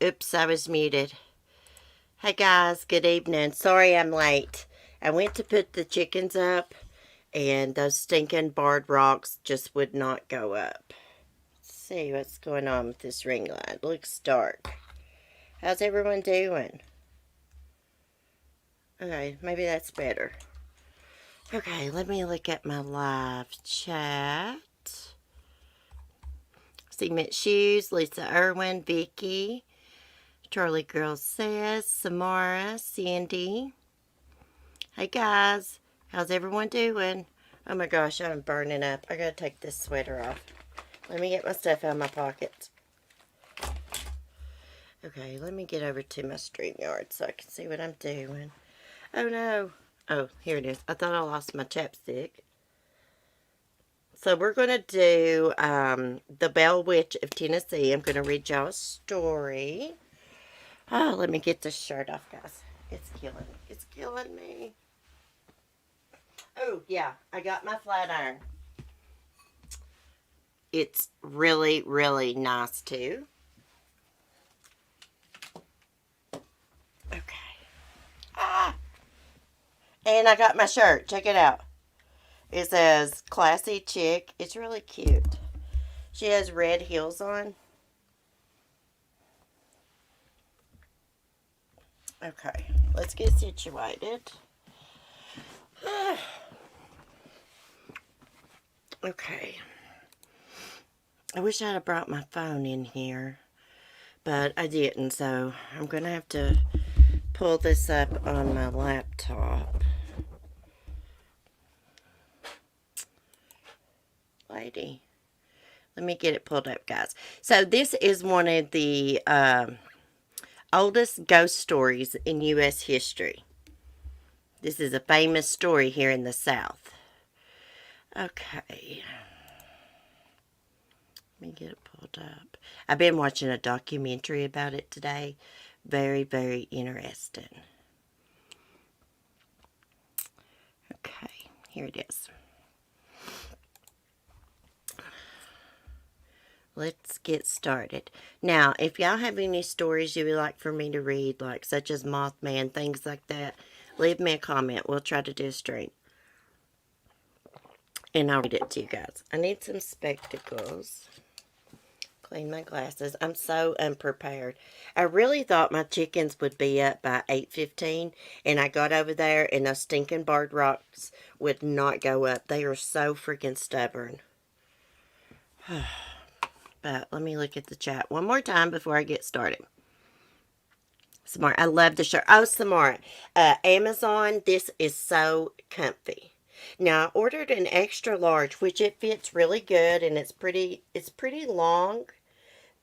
Oops, I was muted. Hey guys, good evening. Sorry I'm late. I went to put the chickens up and those stinking barred rocks just would not go up. Let's see what's going on with this ring light. It looks dark. How's everyone doing? Okay, maybe that's better. Okay, let me look at my live chat. Cement Shoes, Lisa Irwin, Vicky, Charlie Girl Says, Samara, Sandy. Hey guys, how's everyone doing? Oh my gosh, I'm burning up. I gotta take this sweater off. Let me get my stuff out of my pockets. Okay, let me get over to my StreamYard so I can see what I'm doing. Oh no. Oh, here it is. I thought I lost my chapstick. So we're going to do The Bell Witch of Tennessee. I'm going to read y'all a story. Oh, let me get this shirt off, guys. It's killing me. It's killing me. Oh, yeah. I got my flat iron. It's really, really nice, too. Okay. Ah! And I got my shirt. Check it out. It says, Classy Chick. It's really cute. She has red heels on. Okay, let's get situated. Okay. I wish I'd have brought my phone in here, but I didn't, so I'm going to have to pull this up on my laptop. Lady. Let me get it pulled up, guys. So this is one of the oldest ghost stories in U.S. history. This is a famous story here in the South. Okay. Let me get it pulled up. I've been watching a documentary about it today. Very, very interesting. Okay, here it is. Let's get started. Now, if y'all have any stories you would like for me to read, like such as Mothman, things like that, leave me a comment. We'll try to do a stream. And I'll read it to you guys. I need some spectacles. Clean my glasses. I'm so unprepared. I really thought my chickens would be up by 8:15, and I got over there and those stinking barred rocks would not go up. They are so freaking stubborn. But let me look at the chat one more time before I get started. Samara, I love the shirt. Oh, Samara, Amazon, this is so comfy. Now, I ordered an extra large, which it fits really good, and it's pretty long.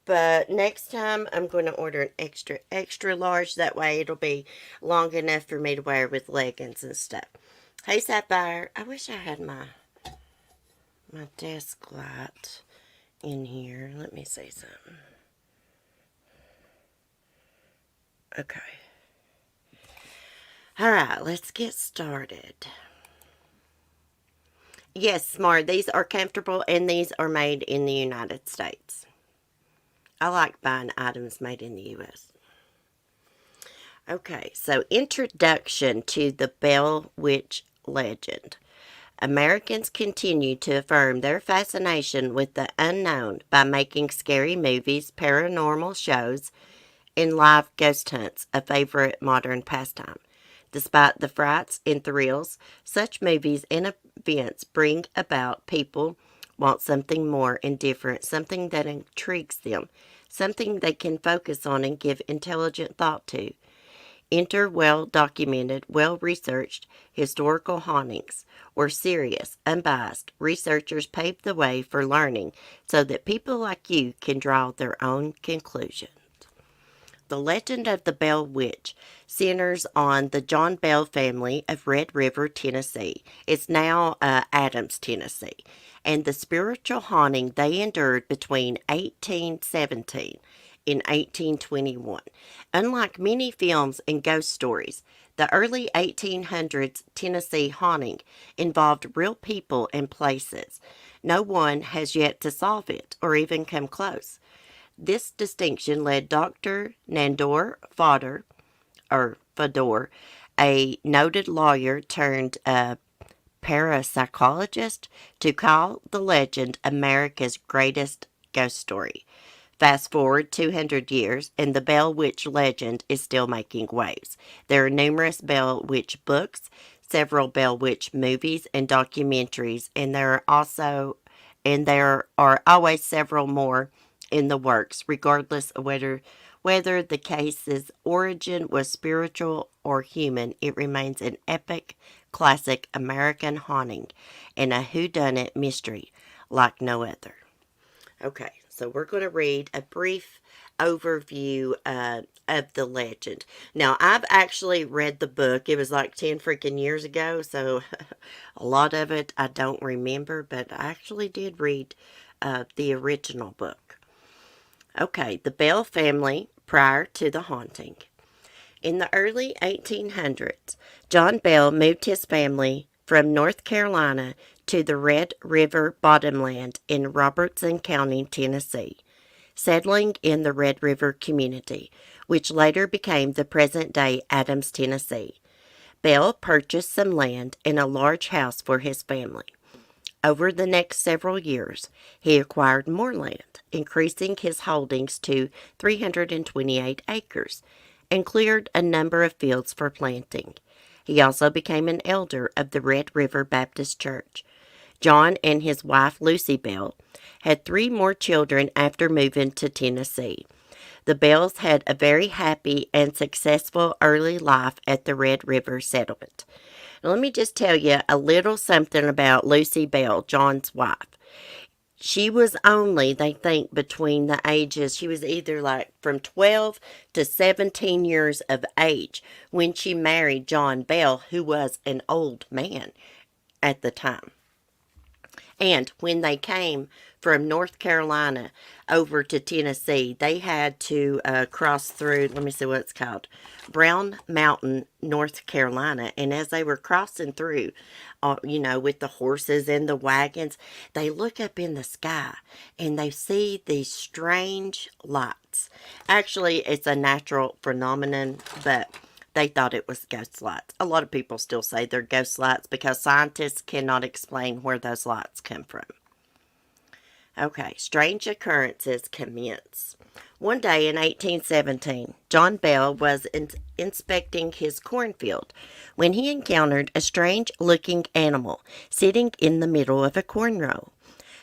But next time, I'm going to order an extra large. That way, it'll be long enough for me to wear with leggings and stuff. Hey, Sapphire, I wish I had my desk light in here. Let me say something. Okay. Alright, let's get started. Yes, Smart, these are comfortable and these are made in the United States. I like buying items made in the U.S. Okay, so introduction to the Bell Witch legend. Americans continue to affirm their fascination with the unknown by making scary movies, paranormal shows, and live ghost hunts a favorite modern pastime. Despite the frights and thrills, such movies and events bring about people want something more and different, something that intrigues them, something they can focus on and give intelligent thought to. Enter well-documented, well-researched historical hauntings, where serious, unbiased researchers pave the way for learning so that people like you can draw their own conclusions. The legend of the Bell Witch centers on the John Bell family of Red River, Tennessee. It's now Adams, Tennessee, and the spiritual haunting they endured between 1817 in 1821. Unlike many films and ghost stories, the early 1800s Tennessee haunting involved real people and places. No one has yet to solve it or even come close. This distinction led Dr. Nandor Fodor, a noted lawyer turned parapsychologist, to call the legend America's greatest ghost story. Fast forward 200 years, and the Bell Witch legend is still making waves. There are numerous Bell Witch books, several Bell Witch movies and documentaries, and there are always several more in the works, regardless of whether the case's origin was spiritual or human. It remains an epic, classic American haunting and a whodunit mystery like no other. Okay, so we're going to read a brief overview of the legend. Now, I've actually read the book. It was like 10 freaking years ago, so a lot of it I don't remember, but I actually did read the original book. Okay, the Bell family prior to the haunting. In the early 1800s, John Bell moved his family from North Carolina to the Red River bottomland in Robertson County, Tennessee, settling in the Red River community, which later became the present-day Adams, Tennessee. Bell purchased some land and a large house for his family. Over the next several years, he acquired more land, increasing his holdings to 328 acres, and cleared a number of fields for planting. He also became an elder of the Red River Baptist Church. John and his wife Lucy Bell had 3 more children after moving to Tennessee. The Bells had a very happy and successful early life at the Red River settlement. Now, let me just tell you a little something about Lucy Bell, John's wife. She was only, they think, between the ages, she was either like from 12 to 17 years of age when she married John Bell, who was an old man at the time. And when they came from North Carolina over to Tennessee, they had to cross through, let me see what it's called, Brown Mountain, North Carolina. And as they were crossing through, with the horses and the wagons, they look up in the sky and they see these strange lights. Actually, it's a natural phenomenon, but they thought it was ghost lights. A lot of people still say they're ghost lights because scientists cannot explain where those lights come from. Okay, strange occurrences commence. One day in 1817, John Bell was inspecting his cornfield when he encountered a strange-looking animal sitting in the middle of a corn row.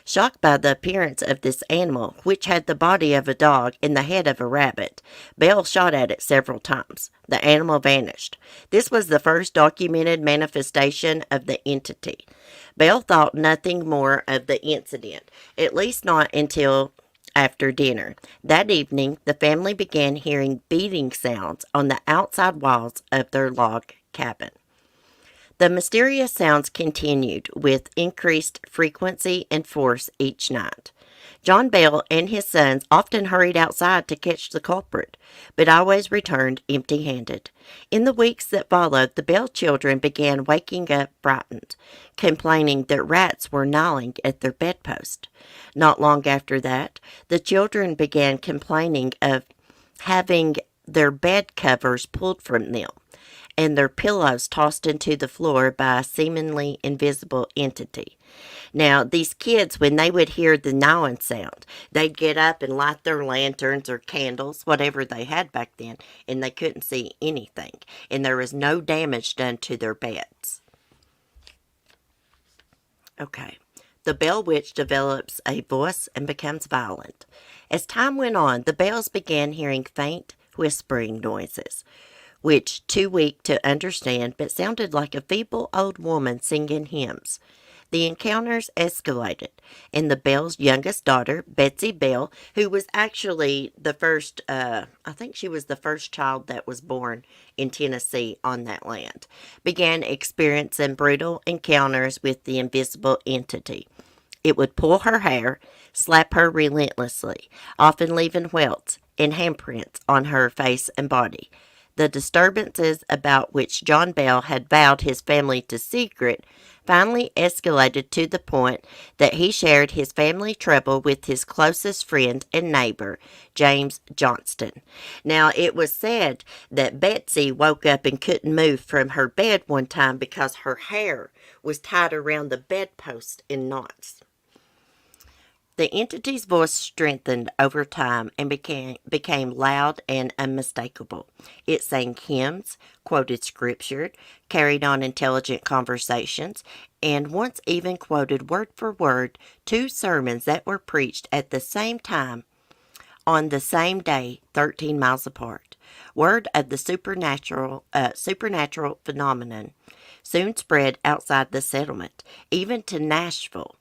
Shocked by the appearance of this animal, which had the body of a dog and the head of a rabbit, Bell shot at it several times. The animal vanished. This was the first documented manifestation of the entity. Bell thought nothing more of the incident, at least not until after dinner. That evening, the family began hearing beating sounds on the outside walls of their log cabin. The mysterious sounds continued with increased frequency and force each night. John Bell and his sons often hurried outside to catch the culprit, but always returned empty-handed. In the weeks that followed, the Bell children began waking up frightened, complaining that rats were gnawing at their bedpost. Not long after that, the children began complaining of having their bed covers pulled from them and their pillows tossed into the floor by a seemingly invisible entity. Now, these kids, when they would hear the gnawing sound, they'd get up and light their lanterns or candles, whatever they had back then, and they couldn't see anything, and there was no damage done to their beds. Okay. The Bell Witch develops a voice and becomes violent. As time went on, the Bells began hearing faint whispering noises, which too weak to understand, but sounded like a feeble old woman singing hymns. The encounters escalated, and the Bell's youngest daughter, Betsy Bell, who was actually the first, I think she was the first child that was born in Tennessee on that land, began experiencing brutal encounters with the invisible entity. It would pull her hair, slap her relentlessly, often leaving welts and handprints on her face and body. The disturbances about which John Bell had vowed his family to secret finally escalated to the point that he shared his family trouble with his closest friend and neighbor, James Johnston. Now, it was said that Betsy woke up and couldn't move from her bed one time because her hair was tied around the bedpost in knots. The entity's voice strengthened over time and became loud and unmistakable. It sang hymns, quoted scripture, carried on intelligent conversations, and once even quoted word for word 2 sermons that were preached at the same time on the same day, 13 miles apart. Word of the supernatural phenomenon soon spread outside the settlement, even to Nashville,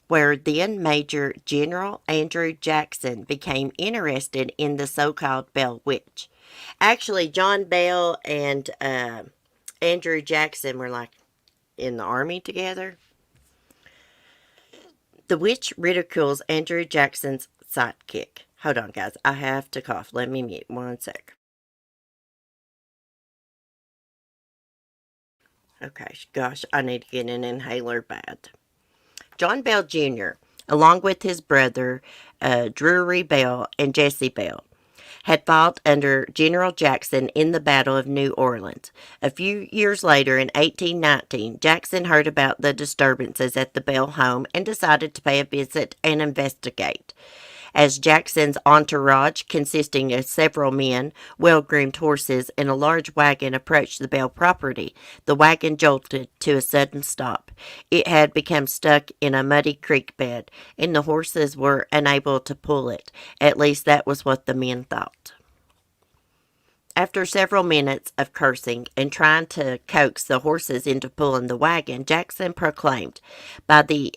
where then Major General Andrew Jackson became interested in the so-called Bell Witch. Actually, John Bell and Andrew Jackson were like in the army together. The witch ridicules Andrew Jackson's sidekick. Hold on, guys. I have to cough. Let me mute 1 sec. Okay, gosh, I need to get an inhaler bad. John Bell Jr., along with his brother Drury Bell and Jesse Bell, had fought under General Jackson in the Battle of New Orleans. A few years later, in 1819, Jackson heard about the disturbances at the Bell home and decided to pay a visit and investigate. As Jackson's entourage, consisting of several men, well-groomed horses, and a large wagon approached the Bell property, the wagon jolted to a sudden stop. It had become stuck in a muddy creek bed, and the horses were unable to pull it. At least that was what the men thought. After several minutes of cursing and trying to coax the horses into pulling the wagon, Jackson proclaimed, "By the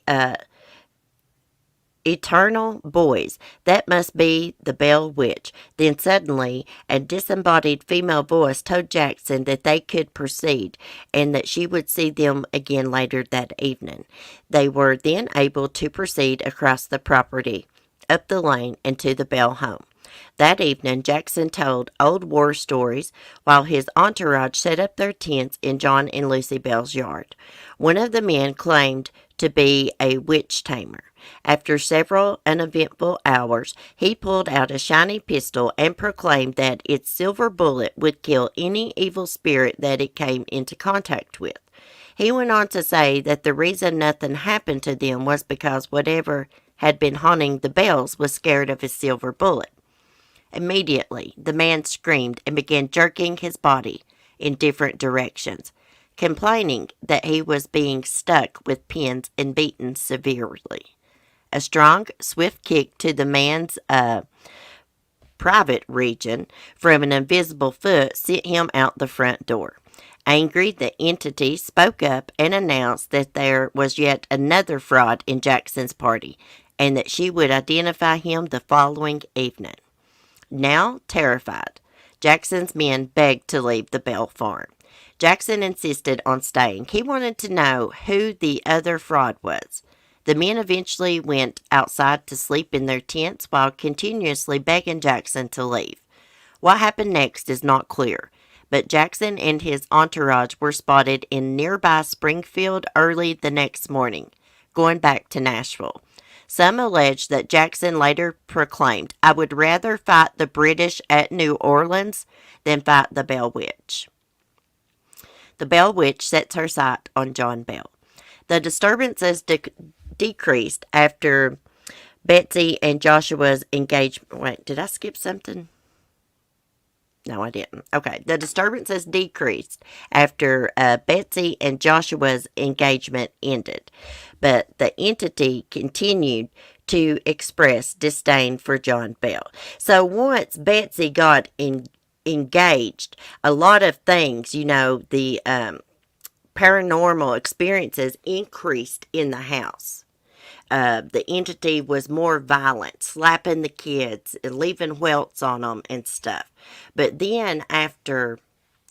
eternal boys, that must be the Bell Witch." Then suddenly a disembodied female voice told Jackson that they could proceed and that she would see them again later that evening. They were then able to proceed across the property, up the lane, and to the Bell home. That evening, Jackson told old war stories while his entourage set up their tents in John and Lucy Bell's yard. One of the men claimed to be a witch tamer. After several uneventful hours, he pulled out a shiny pistol and proclaimed that its silver bullet would kill any evil spirit that it came into contact with. He went on to say that the reason nothing happened to them was because whatever had been haunting the Bells was scared of his silver bullet. Immediately, the man screamed and began jerking his body in different directions, complaining that he was being stuck with pins and beaten severely. A strong, swift kick to the man's private region from an invisible foot sent him out the front door. Angry, the entity spoke up and announced that there was yet another fraud in Jackson's party, and that she would identify him the following evening. Now terrified, Jackson's men begged to leave the Bell farm. Jackson insisted on staying. He wanted to know who the other fraud was. The men eventually went outside to sleep in their tents while continuously begging Jackson to leave. What happened next is not clear, but Jackson and his entourage were spotted in nearby Springfield early the next morning, going back to Nashville. Some allege that Jackson later proclaimed, "I would rather fight the British at New Orleans than fight the Bell Witch." The Bell Witch sets her sight on John Bell. The disturbances decreased after Betsy and Joshua's engagement. Wait, did I skip something? No, I didn't. Okay, the disturbances decreased after Betsy and Joshua's engagement ended, but the entity continued to express disdain for John Bell. So once Betsy got engaged, a lot of things, the paranormal experiences increased in the house. The entity was more violent, slapping the kids and leaving welts on them and stuff. But then after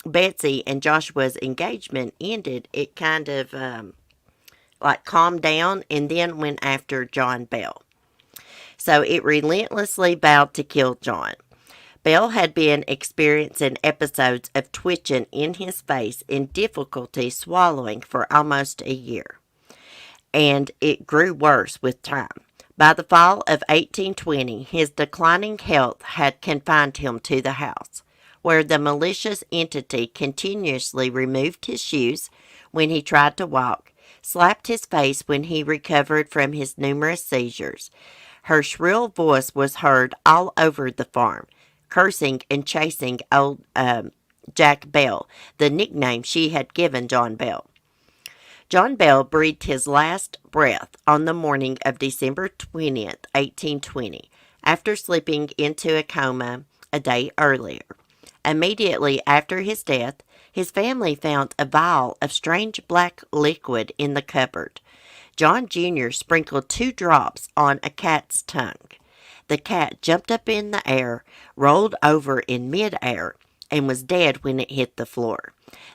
Betsy and Joshua's engagement ended, it kind of calmed down and then went after John Bell. So it relentlessly vowed to kill John. Bell had been experiencing episodes of twitching in his face and difficulty swallowing for almost a year, and it grew worse with time. By the fall of 1820, his declining health had confined him to the house, where the malicious entity continuously removed his shoes when he tried to walk, slapped his face when he recovered from his numerous seizures. Her shrill voice was heard all over the farm, cursing and chasing old Jack Bell, the nickname she had given John Bell. John Bell breathed his last breath on the morning of December 20th, 1820, after slipping into a coma a day earlier. Immediately after his death, his family found a vial of strange black liquid in the cupboard. John Jr. sprinkled 2 drops on a cat's tongue. The cat jumped up in the air, rolled over in midair, and was dead when it hit the floor.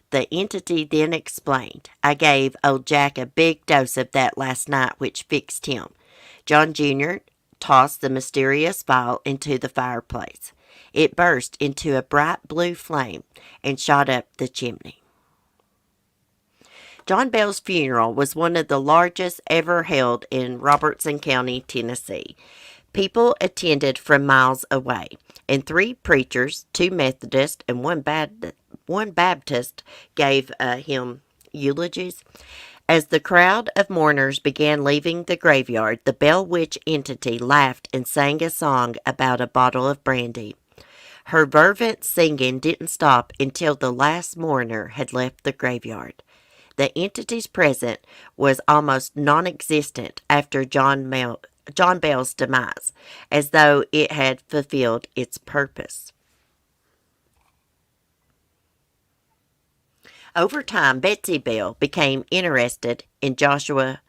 The entity then explained, "I gave old Jack a big dose of that last night, which fixed him." John Jr. tossed the mysterious vial into the fireplace. It burst into a bright blue flame and shot up the chimney. John Bell's funeral was one of the largest ever held in Robertson County, Tennessee. People attended from miles away, and 3 preachers, 2 Methodists, and one Baptist gave him eulogies. As the crowd of mourners began leaving the graveyard, the Bell Witch entity laughed and sang a song about a bottle of brandy. Her fervent singing didn't stop until the last mourner had left the graveyard. The entity's presence was almost non-existent after John Bell's demise, as though it had fulfilled its purpose. Over time, Betsy Bell became interested in Joshua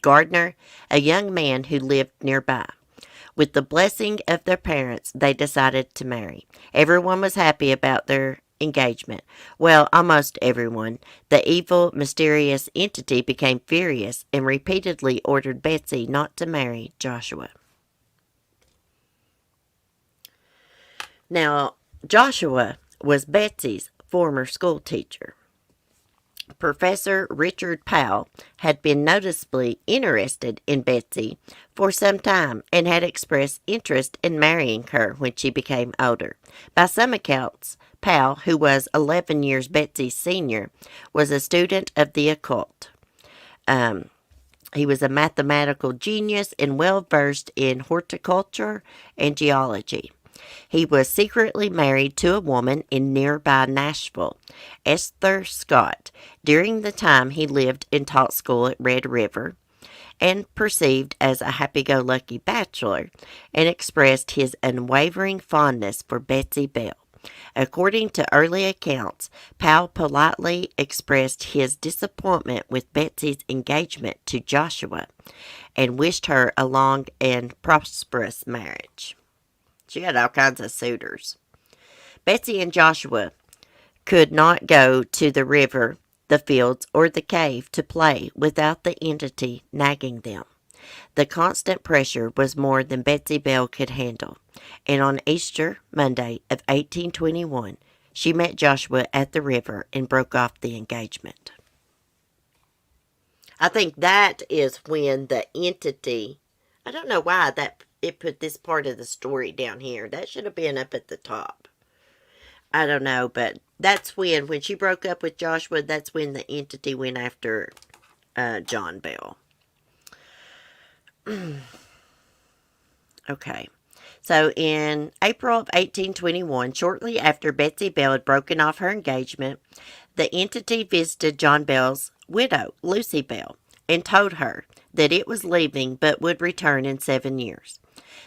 Gardner, a young man who lived nearby. With the blessing of their parents, they decided to marry. Everyone was happy about their engagement. Well, almost everyone. The evil, mysterious entity became furious and repeatedly ordered Betsy not to marry Joshua. Now, Joshua was Betsy's former school teacher. Professor Richard Powell had been noticeably interested in Betsy for some time and had expressed interest in marrying her when she became older. By some accounts, Powell, who was 11 years Betsy's senior, was a student of the occult. He was a mathematical genius and well versed in horticulture and geology. He was secretly married to a woman in nearby Nashville, Esther Scott, during the time he lived and taught school at Red River, and perceived as a happy-go-lucky bachelor, and expressed his unwavering fondness for Betsy Bell. According to early accounts, Powell politely expressed his disappointment with Betsy's engagement to Joshua and wished her a long and prosperous marriage. She had all kinds of suitors. Betsy and Joshua could not go to the river, the fields, or the cave to play without the entity nagging them. The constant pressure was more than Betsy Bell could handle, and on Easter Monday of 1821, she met Joshua at the river and broke off the engagement. I think that is when the entity, I don't know why it put this part of the story down here. That should have been up at the top. I don't know, but that's when she broke up with Joshua, that's when the entity went after John Bell. Okay. So in April of 1821, shortly after Betsy Bell had broken off her engagement, the entity visited John Bell's widow, Lucy Bell, and told her that it was leaving but would return in 7 years.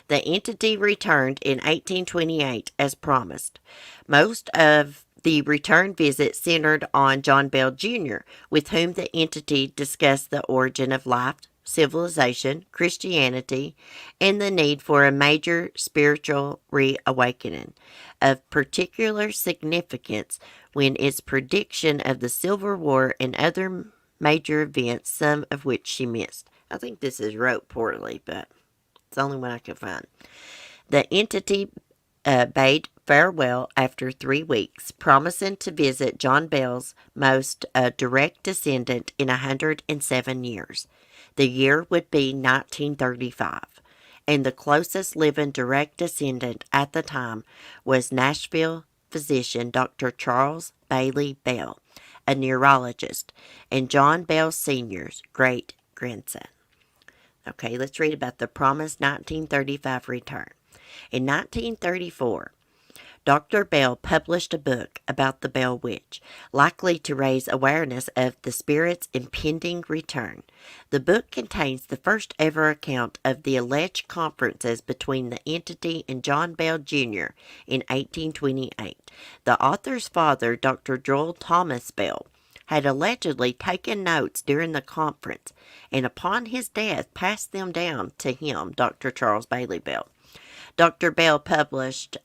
The entity returned in 1828 as promised. Most of the return visit centered on John Bell Jr., with whom the entity discussed the origin of life, civilization, Christianity, and the need for a major spiritual reawakening of particular significance when its prediction of the Civil War and other major events, some of which she missed. I think this is wrote poorly, but it's the only one I could find. The entity bade farewell after 3 weeks, promising to visit John Bell's most direct descendant in 107 years. The year would be 1935, and the closest living direct descendant at the time was Nashville physician Dr. Charles Bailey Bell, a neurologist, and John Bell Sr.'s great-grandson. Okay, let's read about the promised 1935 return. In 1934, Dr. Bell published a book about the Bell Witch, likely to raise awareness of the spirit's impending return. The book contains the first ever account of the alleged conferences between the entity and John Bell Jr. in 1828. The author's father, Dr. Joel Thomas Bell, had allegedly taken notes during the conference, and upon his death passed them down to him, Dr. Charles Bailey Bell. Dr. Bell published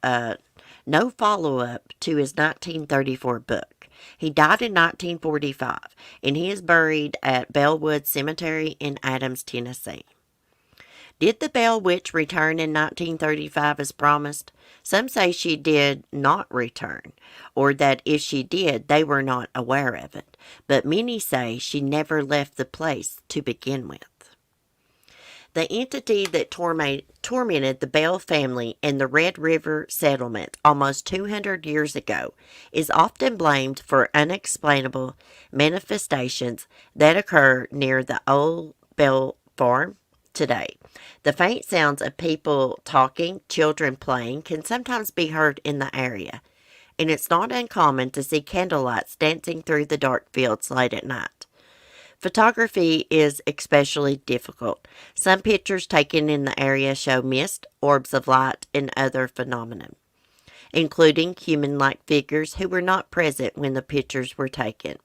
no follow-up to his 1934 book. He died in 1945, and he is buried at Bellwood Cemetery in Adams, Tennessee. Did the Bell Witch return in 1935 as promised? Some say she did not return, or that if she did, they were not aware of it. But many say she never left the place to begin with. The entity that tormented the Bell family in the Red River settlement almost 200 years ago is often blamed for unexplainable manifestations that occur near the old Bell farm today. The faint sounds of people talking, children playing, can sometimes be heard in the area, and it's not uncommon to see candlelights dancing through the dark fields late at night. Photography is especially difficult. Some pictures taken in the area show mist, orbs of light, and other phenomena, including human-like figures who were not present when the pictures were taken.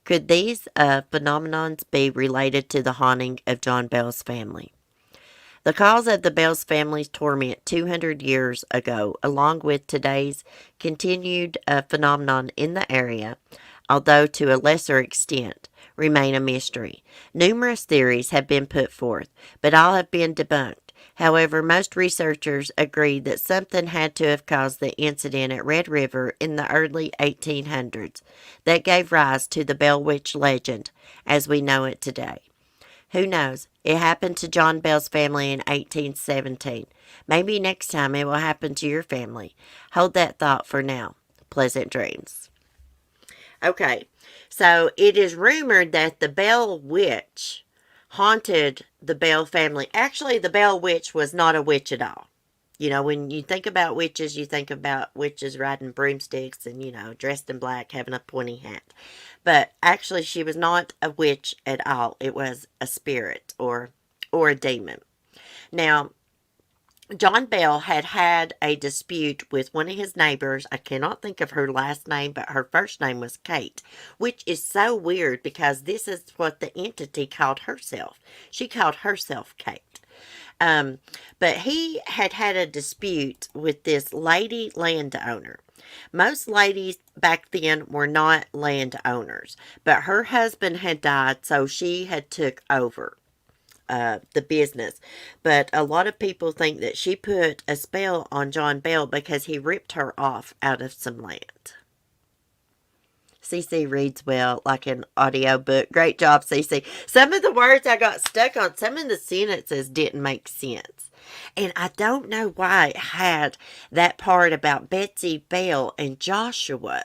Could these phenomenons be related to the haunting of John Bell's family? The cause of the Bell's family's torment 200 years ago, along with today's continued phenomenon in the area, although to a lesser extent, remain a mystery. Numerous theories have been put forth, but all have been debunked. However, most researchers agree that something had to have caused the incident at Red River in the early 1800s that gave rise to the Bell Witch legend as we know it today. Who knows? It happened to John Bell's family in 1817. Maybe next time it will happen to your family. Hold that thought for now. Pleasant dreams. Okay, so it is rumored that the Bell Witch haunted the Bell family. Actually, the Bell Witch was not a witch at all. You know, when you think about witches, you think about witches riding broomsticks and, dressed in black, having a pointy hat. But actually, she was not a witch at all. It was a spirit or a demon. Now, John Bell had a dispute with one of his neighbors. I cannot think of her last name, but her first name was Kate, which is so weird because this is what the entity called herself. She called herself Kate. But he had a dispute with this lady landowner. Most ladies back then were not landowners, but her husband had died, so she had took over the business. But a lot of people think that she put a spell on John Bell because he ripped her off out of some land. Cece reads well, like an audio book. Great job, Cece. Some of the words I got stuck on, some of the sentences didn't make sense. And I don't know why it had that part about Betsy Bell and Joshua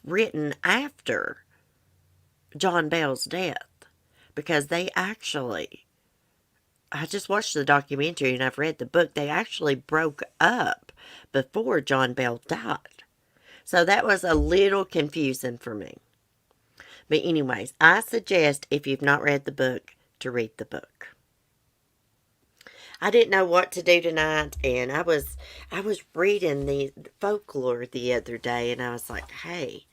written after John Bell's death. Because they actually, I just watched the documentary and I've read the book, they actually broke up before John Bell died. So that was a little confusing for me. But anyways, I suggest if you've not read the book, to read the book. I didn't know what to do tonight, and I was reading the folklore the other day, and I was like, hey,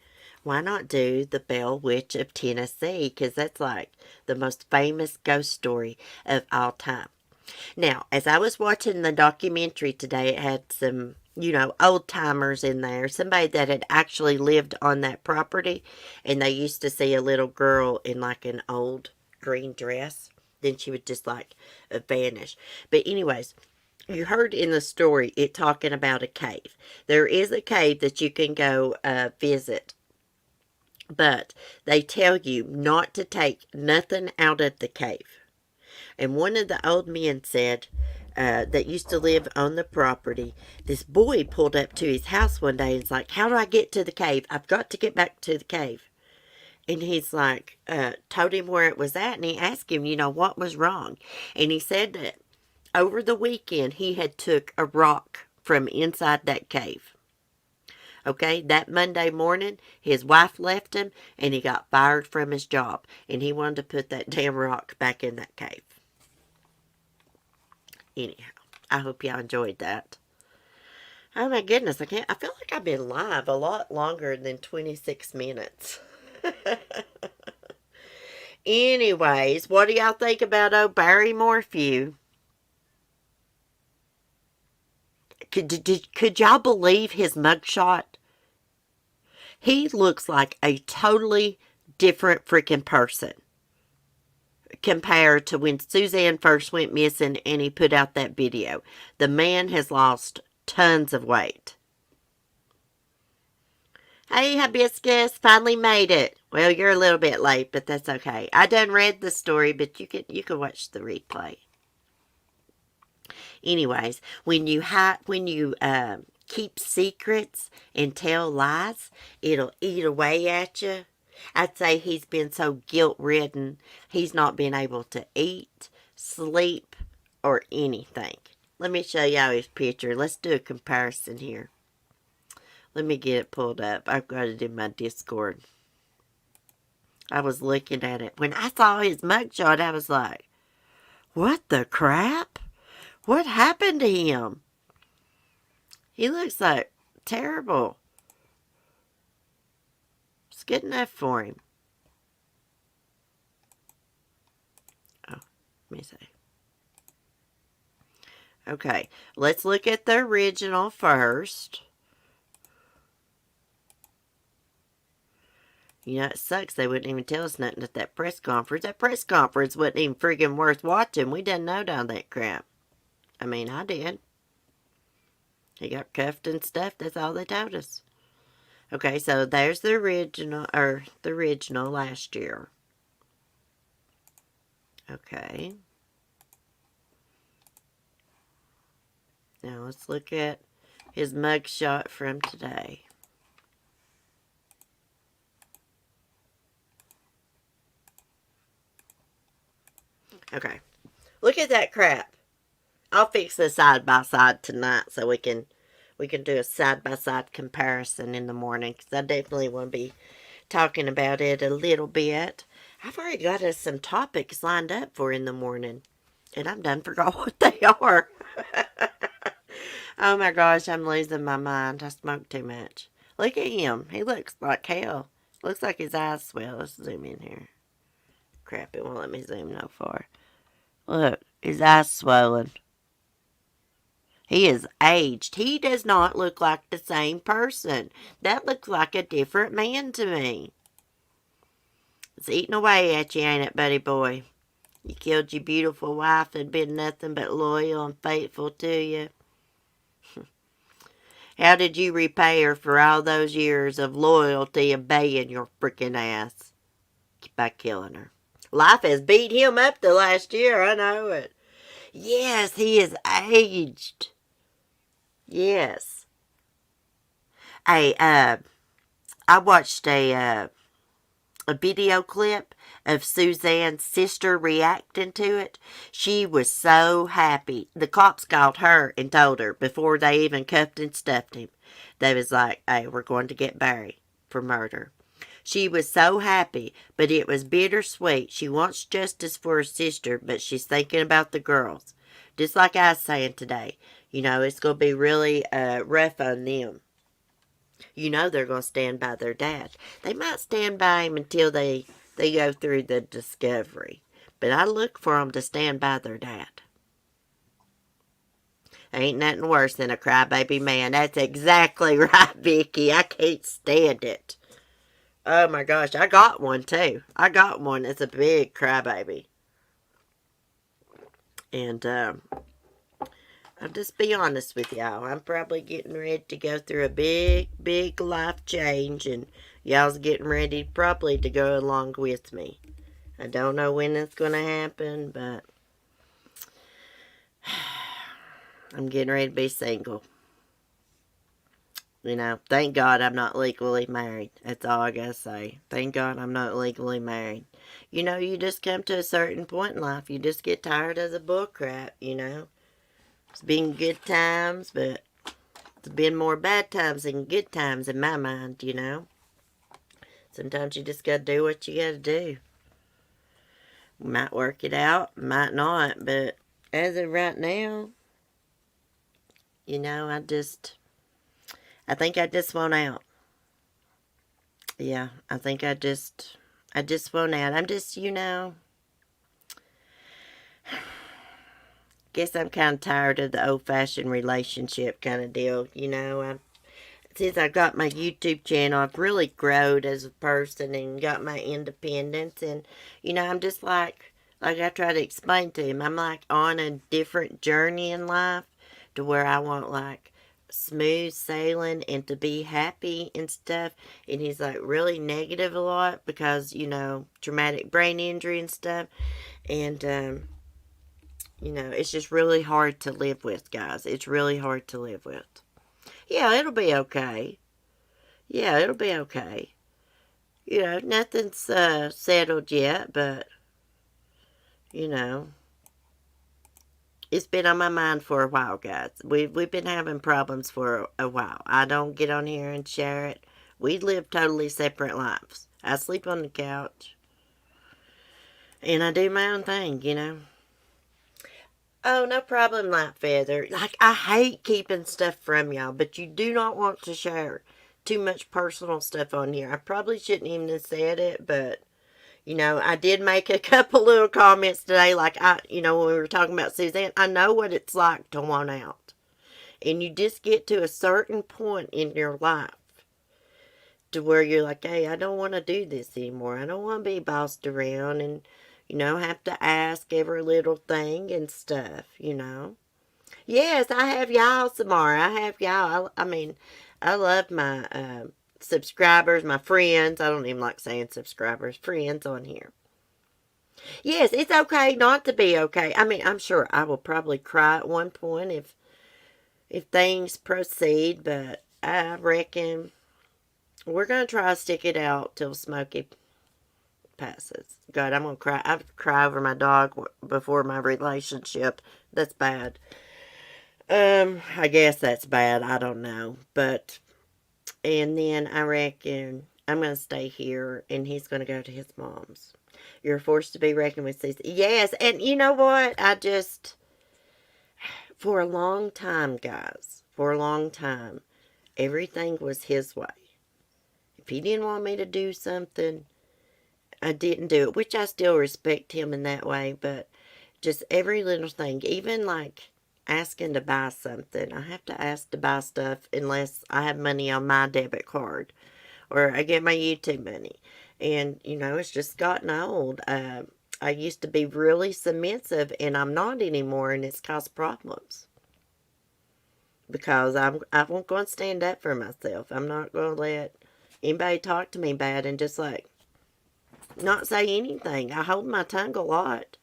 why not do the Bell Witch of Tennessee? Because that's like the most famous ghost story of all time. Now, as I was watching the documentary today, it had some, old timers in there. Somebody that had actually lived on that property. And they used to see a little girl in like an old green dress. Then she would just like vanish. But anyways, you heard in the story it talking about a cave. There is a cave that you can go visit, but they tell you not to take nothing out of the cave. And one of the old men said that used to live on the property, this boy pulled up to his house one day and was like, how do I get to the cave? I've got to get back to the cave. And he's like, told him where it was at, and he asked him, what was wrong. And he said that over the weekend he had took a rock from inside that cave. Okay, that Monday morning, his wife left him, and he got fired from his job. And he wanted to put that damn rock back in that cave. Anyhow, I hope y'all enjoyed that. Oh my goodness, I feel like I've been live a lot longer than 26 minutes. Anyways, what do y'all think about old Barry Morphew? Could y'all believe his mugshot? He looks like a totally different freaking person compared to when Suzanne first went missing and he put out that video. The man has lost tons of weight. Hey, Hibiscus, finally made it. Well, you're a little bit late, but that's okay. I done read the story, but you could watch the replay. Anyways, when you keep secrets and tell lies, it'll eat away at you. I'd say he's been so guilt-ridden, he's not been able to eat, sleep, or anything. Let me show y'all his picture. Let's do a comparison here. Let me get it pulled up. I've got it in my Discord. I was looking at it. When I saw his mugshot, I was like, what the crap? What happened to him? He looks like terrible. It's good enough for him. Oh, let me see. Okay, let's look at the original first. It sucks they wouldn't even tell us nothing at that press conference. That press conference wasn't even friggin' worth watching. We didn't know all that crap. I mean, I did. He got cuffed and stuff. That's all they told us. Okay, so there's the original last year. Okay. Now let's look at his mugshot from today. Okay. Look at that crap. I'll fix the side by side tonight so we can do a side by side comparison in the morning, because I definitely want to be talking about it a little bit. I've already got us some topics lined up for in the morning, and I'm done forgot what they are. Oh my gosh, I'm losing my mind. I smoked too much. Look at him. He looks like hell. Looks like his eyes swell. Let's zoom in here. Crap, it won't let me zoom no far. Look, his eyes swollen. He is aged. He does not look like the same person. That looks like a different man to me. It's eating away at you, ain't it, buddy boy? You killed your beautiful wife and been nothing but loyal and faithful to you. How did you repay her for all those years of loyalty obeying your freaking ass? By killing her. Life has beat him up the last year, I know it. Yes, he is aged. Yes. I watched a video clip of Suzanne's sister reacting to it. She was so happy. The cops called her and told her before they even cuffed and stuffed him. They was like, hey, we're going to get Barry for murder. She was so happy, but it was bittersweet. She wants justice for her sister, but she's thinking about the girls. Just like I was saying today. It's going to be really rough on them. They're going to stand by their dad. They might stand by him until they go through the discovery. But I look for them to stand by their dad. Ain't nothing worse than a crybaby man. That's exactly right, Vicky. I can't stand it. Oh my gosh, I got one too. I got one that's a big crybaby. And I'll just be honest with y'all. I'm probably getting ready to go through a big, big life change, and y'all's getting ready probably to go along with me. I don't know when it's going to happen, but I'm getting ready to be single. You know, thank God I'm not legally married. That's all I gotta say. Thank God I'm not legally married. You know, you just come to a certain point in life. You just get tired of the bull crap, you know. It's been good times, but it's been more bad times than good times in my mind, you know. Sometimes you just gotta do what you gotta do. Might work it out, might not, but as of right now, you know, I think I just want out. Yeah, I think I just want out. I'm just, you know, guess I'm kind of tired of the old-fashioned relationship kind of deal. You know, since I got my YouTube channel, I've really grown as a person and got my independence. And, you know, I'm just like I try to explain to him, I'm like on a different journey in life to where I want like smooth sailing and to be happy and stuff. And he's like really negative a lot because, you know, traumatic brain injury and stuff. And, you know, it's just really hard to live with, guys. It's really hard to live with. Yeah, it'll be okay. Yeah, it'll be okay. You know, nothing's settled yet, but, you know, it's been on my mind for a while, guys. We've been having problems for a while. I don't get on here and share it. We live totally separate lives. I sleep on the couch, and I do my own thing, you know. Oh, no problem, Light Feather. Like, I hate keeping stuff from y'all, but you do not want to share too much personal stuff on here. I probably shouldn't even have said it, but, you know, I did make a couple little comments today, like, you know, when we were talking about Suzanne, I know what it's like to want out. And you just get to a certain point in your life to where you're like, hey, I don't want to do this anymore. I don't want to be bossed around and, you know, have to ask every little thing and stuff, you know. Yes, I have y'all, Samara. I have y'all. I mean, I love my subscribers, my friends. I don't even like saying subscribers, friends on here. Yes, it's okay not to be okay. I mean, I'm sure I will probably cry at one point if things proceed, but I reckon we're going to try to stick it out till Smokey passes. God, I'm going to cry. I've cried over my dog before my relationship. That's bad. I guess that's bad. I don't know. But, and then I reckon I'm going to stay here and he's going to go to his mom's. You're forced to be reckoned with, Cece. Yes, and you know what? For a long time, guys, for a long time, everything was his way. If he didn't want me to do something, I didn't do it, which I still respect him in that way, but just every little thing, even like asking to buy something. I have to ask to buy stuff unless I have money on my debit card or I get my YouTube money. And, you know, it's just gotten old. I used to be really submissive and I'm not anymore, and it's caused problems. Because I won't go and stand up for myself. I'm not going to let anybody talk to me bad and just like not say anything. I hold my tongue a lot,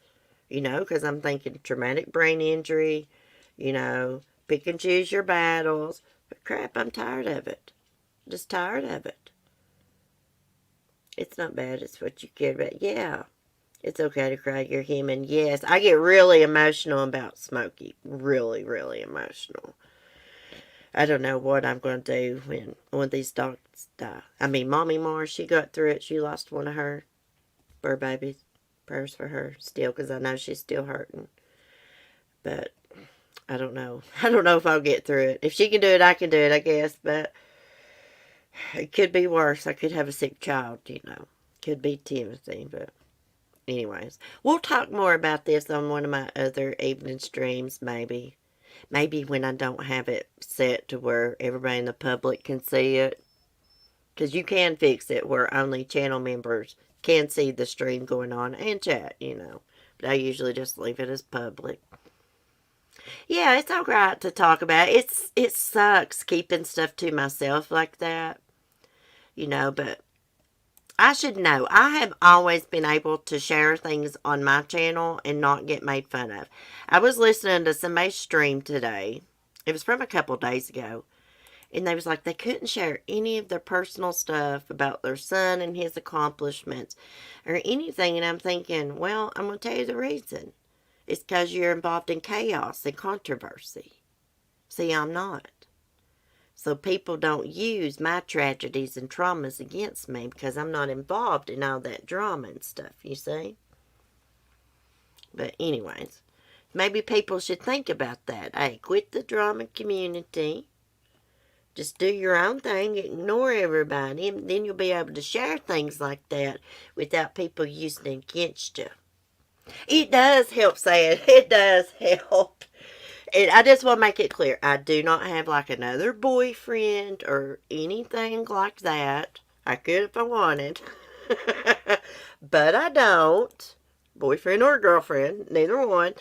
you know, because I'm thinking traumatic brain injury, you know, pick and choose your battles. But crap, I'm tired of it. Just tired of it. It's not bad. It's what you care about. Yeah. It's okay to cry. You're human. Yes. I get really emotional about Smokey. Really, really emotional. I don't know what I'm going to do when one of these dogs die. I mean, Mommy Mars, she got through it. She lost one of her fur babies. Prayers for her still, because I know she's still hurting. But I don't know. I don't know if I'll get through it. If she can do it, I can do it, I guess. But it could be worse. I could have a sick child, you know. Could be Timothy, but anyways. We'll talk more about this on one of my other evening streams, maybe. Maybe when I don't have it set to where everybody in the public can see it. Because you can fix it where only channel members can see the stream going on and chat, you know. But I usually just leave it as public. Yeah, it's all right to talk about. It sucks keeping stuff to myself like that, but I should know. I have always been able to share things on my channel and not get made fun of. I was listening to somebody's stream today. It was from a couple days ago. And they was like they couldn't share any of their personal stuff about their son and his accomplishments or anything. And I'm thinking, well, I'm going to tell you the reason. It's because you're involved in chaos and controversy. See, I'm not. So people don't use my tragedies and traumas against me because I'm not involved in all that drama and stuff, you see? But anyways, maybe people should think about that. Hey, quit the drama community. Just do your own thing, ignore everybody, and then you'll be able to share things like that without people using it against you. It does help, saying it does help. And I just want to make it clear, I do not have like another boyfriend or anything like that. I could if I wanted. But I don't. Boyfriend or girlfriend, neither one.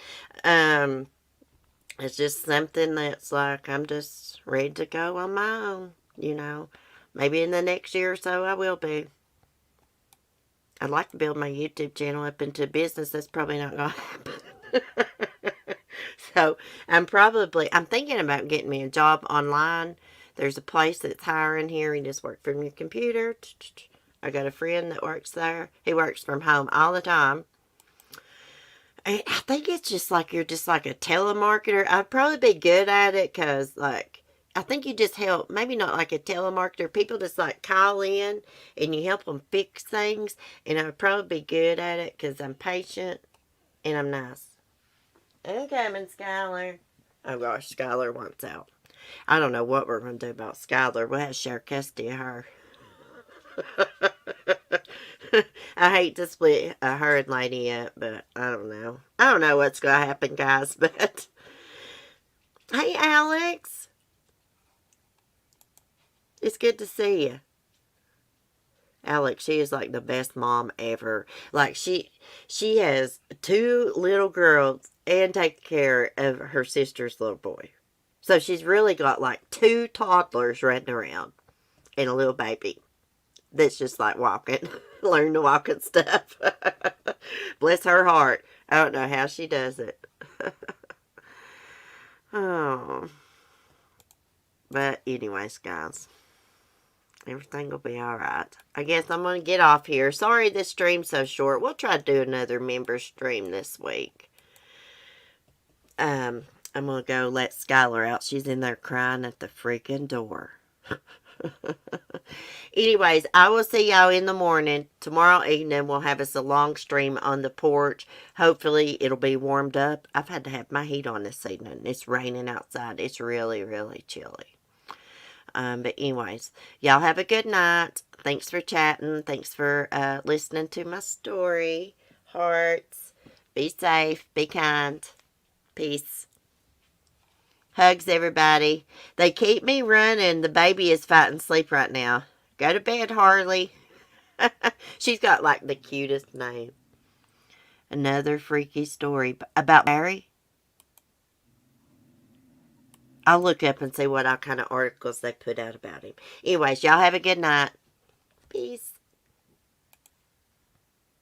It's just something that's like I'm just ready to go on my own. Maybe in the next year or so I will be. I'd like to build my YouTube channel up into a business. That's probably not going to happen. So I'm thinking about getting me a job online. There's a place that's hiring here. You just work from your computer. I got a friend that works there. He works from home all the time. I think it's just like you're just like a telemarketer. I'd probably be good at it because, like, I think you just help, maybe not like a telemarketer. People just like call in and you help them fix things. And I'd probably be good at it because I'm patient and I'm nice. I'm coming, Skylar. Oh gosh, Skylar wants out. I don't know what we're going to do about Skylar. We'll have to share custody of her. I hate to split her and Lady up, but I don't know. I don't know what's going to happen, guys, but... Hey, Alex. It's good to see you. Alex, she is like the best mom ever. Like, she has two little girls and takes care of her sister's little boy. So she's really got like two toddlers running around and a little baby that's just like walking, learn to walk and stuff. Bless her heart. I don't know how she does it. Oh. But anyways, guys, everything will be alright. I guess I'm going to get off here. Sorry this stream's so short. We'll try to do another member stream this week. I'm going to go let Skylar out. She's in there crying at the freaking door. Anyways, I will see y'all in the morning. Tomorrow evening, we'll have us a long stream on the porch. Hopefully, it'll be warmed up. I've had to have my heat on this evening. It's raining outside. It's really, really chilly. But anyways, y'all have a good night. Thanks for chatting. Thanks for listening to my story. Hearts. Be safe. Be kind. Peace. Hugs, everybody. They keep me running. The baby is fighting sleep right now. Go to bed, Harley. She's got like the cutest name. Another freaky story about Barry. I'll look up and see what kind of articles they put out about him. Anyways, y'all have a good night.